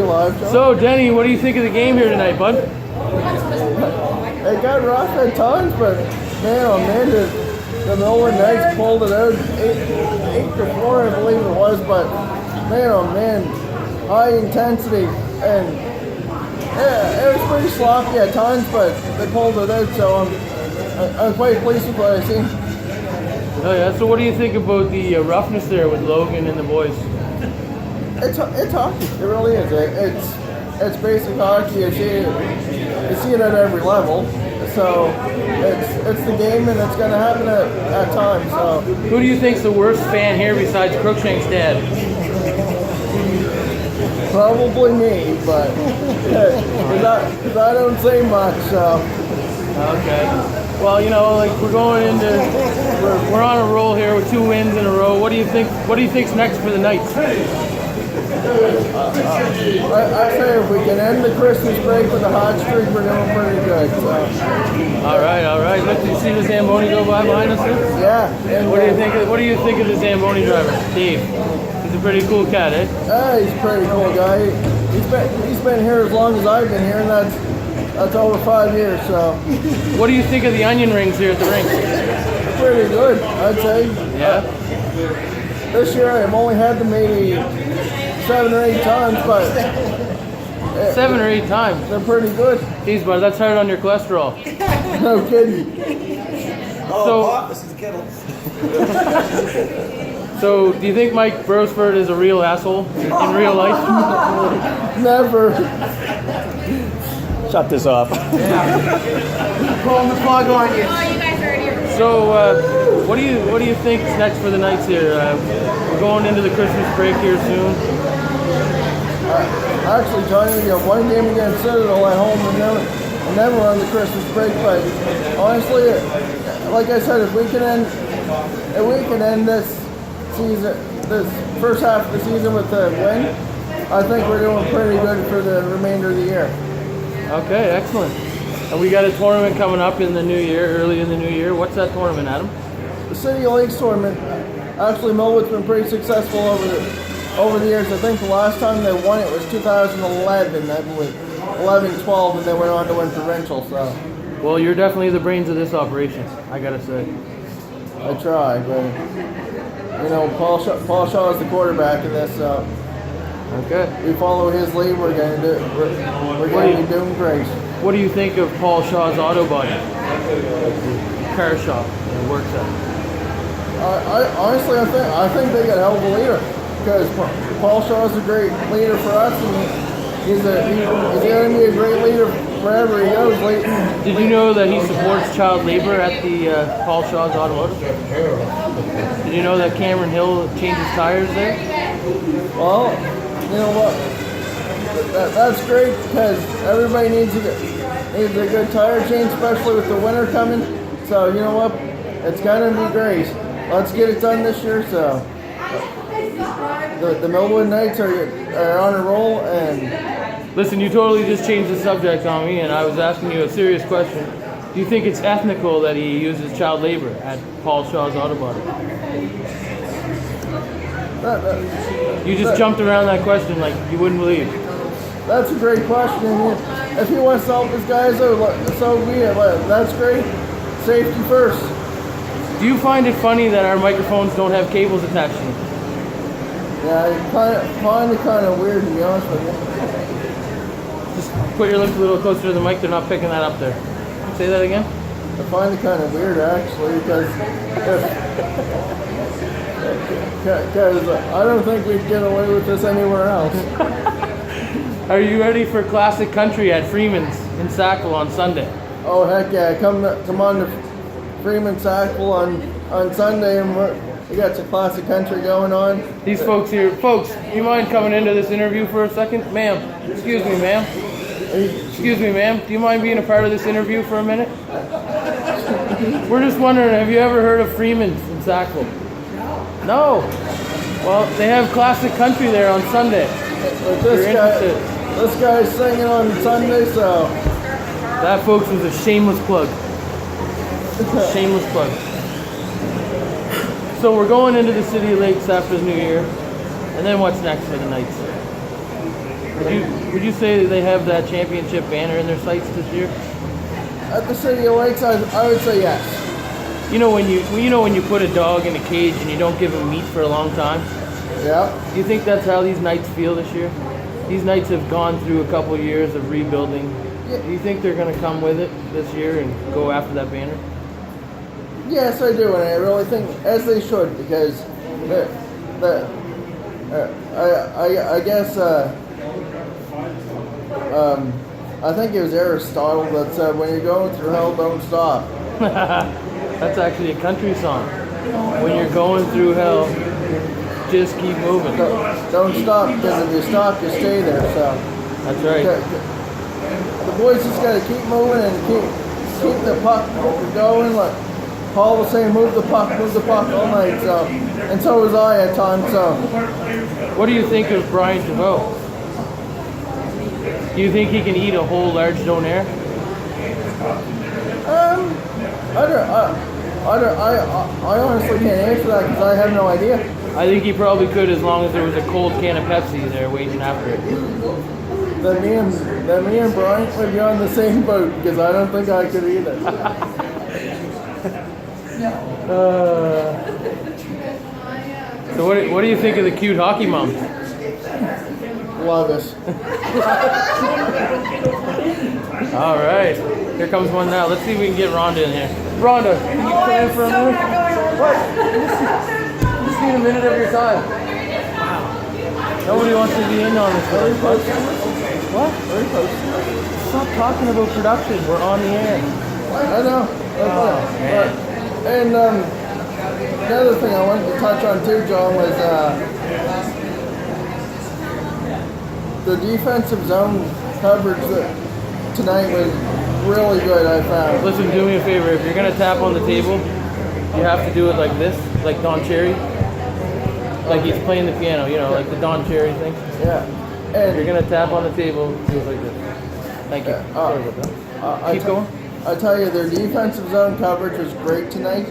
live, John. So, Denney, what do you think of the game here tonight, bud? It got rough at times, but man, oh man, the Millwood Knights pulled it out 8-4, I believe it was. But man, oh man, high intensity, and yeah, it was pretty sloppy at times, but they pulled it out. So I'm quite pleased with what I seen. Oh yeah. So, what do you think about the roughness there with Logan and the boys? It's hockey. It really is. It's basic hockey. You see it at every level. So it's the game, and it's going to happen at times. So who do you think's the worst fan here besides Crookshank's dad? Probably me, but because I don't say much. So okay. Well, you know, like we're on a roll here with 2 wins in a row. What do you think? What do you think's next for the Knights? I say if we can end the Christmas break with a hot streak, we're doing pretty good. So. All right. Look, you see the Zamboni go by behind us here? Yeah. What do you think of the Zamboni driver, Dave? He's a pretty cool cat, eh? He's a pretty cool guy. He's been here as long as I've been here, and that's over 5 years. So. What do you think of the onion rings here at the rink? Pretty good, I'd say. Yeah. This year I've only had them maybe 7 or 8 times, but 7 or 8 times. They're pretty good. Jeez, bud, that's hard on your cholesterol. No kidding. This is Kittle. So, do you think Mike Brosford is a real asshole in real life? Never. Shut this off. Pulling the plug on you. Oh, you guys are here. So, what do you think's next for the Knights here? We're going into the Christmas break here soon. Actually, Johnny, we got one game against Citadel at home, and then we're on the Christmas break. But honestly, like I said, if we can end this season, this first half of the season with a win, I think we're doing pretty good for the remainder of the year. Okay, excellent. And we got a tournament coming up in the new year, early in the new year. What's that tournament, Adam? The City Lakes tournament. Actually, Millwood's been pretty successful over the years. I think the last time they won it was 2011, I believe. 11-12, and they went on to win provincial. So. Well, you're definitely the brains of this operation, I gotta say. I try, but you know, Paul Shaw is the quarterback in this. So okay. We follow his lead. We're going to be doing great. What do you think of Paul Shaw's auto body? Car shop that works at. Honestly, I think they got a hell of a leader, because Paul Shaw is a great leader for us, and he's going to be a great leader wherever he goes. Did you know that he supports child labor at the Paul Shaw's Automotive? Did you know that Cameron Hill changes tires there? Well, you know what? That's great, because everybody needs a good tire change, especially with the winter coming. So you know what? It's going to be great. Let's get it done this year. So the Millwood Knights are on a roll. And listen, you totally just changed the subject on me, and I was asking you a serious question. Do you think it's ethical that he uses child labor at Paul Shaw's Auto Body? You just jumped around that question like you wouldn't believe. That's a great question. If he wants to help his guys, so be it. That's great. Safety first. Do you find it funny that our microphones don't have cables attached to them? Yeah, I find it kind of weird, to be honest with you. Just put your lips a little closer to the mic. They're not picking that up there. Say that again. I find it kind of weird, actually, because I don't think we'd get away with this anywhere else. Are you ready for Classic Country at Freeman's in Sackville on Sunday? Oh heck yeah! Come on to Freeman Sackville on Sunday, and we got some Classic Country going on. These folks here, you mind coming into this interview for a second, ma'am? Excuse me, ma'am. Excuse me, ma'am. Do you mind being a part of this interview for a minute? We're just wondering, have you ever heard of Freeman's in Sackville? No. Well, they have Classic Country there on Sunday. But this guy's singing on Sunday, so that, folks, was a shameless plug. Shameless plug. So we're going into the City Lakes after the New Year, and then what's next for the Knights? Would you say that they have that championship banner in their sights this year? At the City of Lakes, I would say yes. You know when you put a dog in a cage and you don't give him meat for a long time? Yeah. Do you think that's how these Knights feel this year? These Knights have gone through a couple years of rebuilding. Yeah. Do you think they're going to come with it this year and go after that banner? Yes, I do, and I really think as they should, because I guess I think it was Aristotle that said, "When you're going through hell, don't stop." That's actually a country song. When you're going through hell, just keep moving. Don't stop, because if you stop, you stay there. So That's right. the boys just got to keep moving and keep the puck going. Like Paul was saying, move the puck all night. So, and so was I at times. So, What do you think of Brian DeVoe? Do you think he can eat a whole large donair? I honestly can't answer that because I have no idea. I think he probably could, as long as there was a cold can of Pepsi there waiting after it. Then me and Brian would be on the same boat because I don't think I could either. So what do you think of the cute hockey mom? Love it. All right, here comes one now. Let's see if we can get Rhonda in here. Rhonda, can you come in for a minute? What? Just need a minute of your time. Wow. Nobody wants to be in on this. What? Very close. Stop talking about production. We're on the air. I know. Man. And the other thing I wanted to touch on too, John, was the defensive zone coverage tonight was really good, I found. Listen, do me a favor. If you're gonna tap on the table, you have to do it like this, like Don Cherry, like he's playing the piano. You know, like the Don Cherry thing. Yeah. If And you're gonna tap on the table, do it like this. Thank you. Sorry about that. Keep going. I tell you, their defensive zone coverage was great tonight.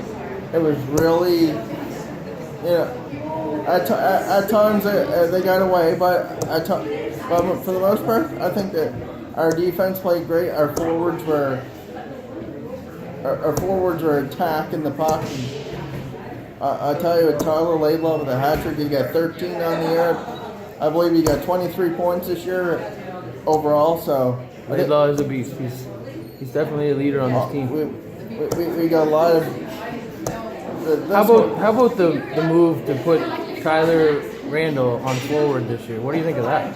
It was really, at times they got away, but for the most part, I think that our defense played great. Our forwards were attacking the puck. I tell you, Tyler Laidlaw with a hat trick, he got 13 on the year. I believe he got 23 points this year overall. So Laidlaw is a beast. He's definitely a leader on this team. We got a lot of. How about the move to put Tyler Randall on forward this year? What do you think of that?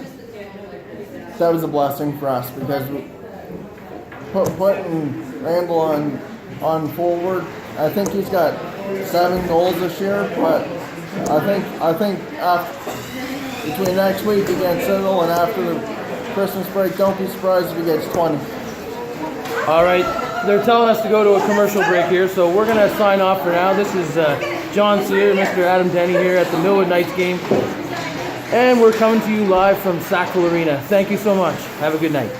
That was a blessing for us because putting Randall on forward. I think he's got 7 goals this year, but I think after, between next week against Siddle and after the Christmas break, don't be surprised if he gets 20. All right, they're telling us to go to a commercial break here, so we're going to sign off for now. This is John Sear, Mr. Adam Denney here at the Millwood Knights game, and we're coming to you live from Sackville Arena. Thank you so much. Have a good night.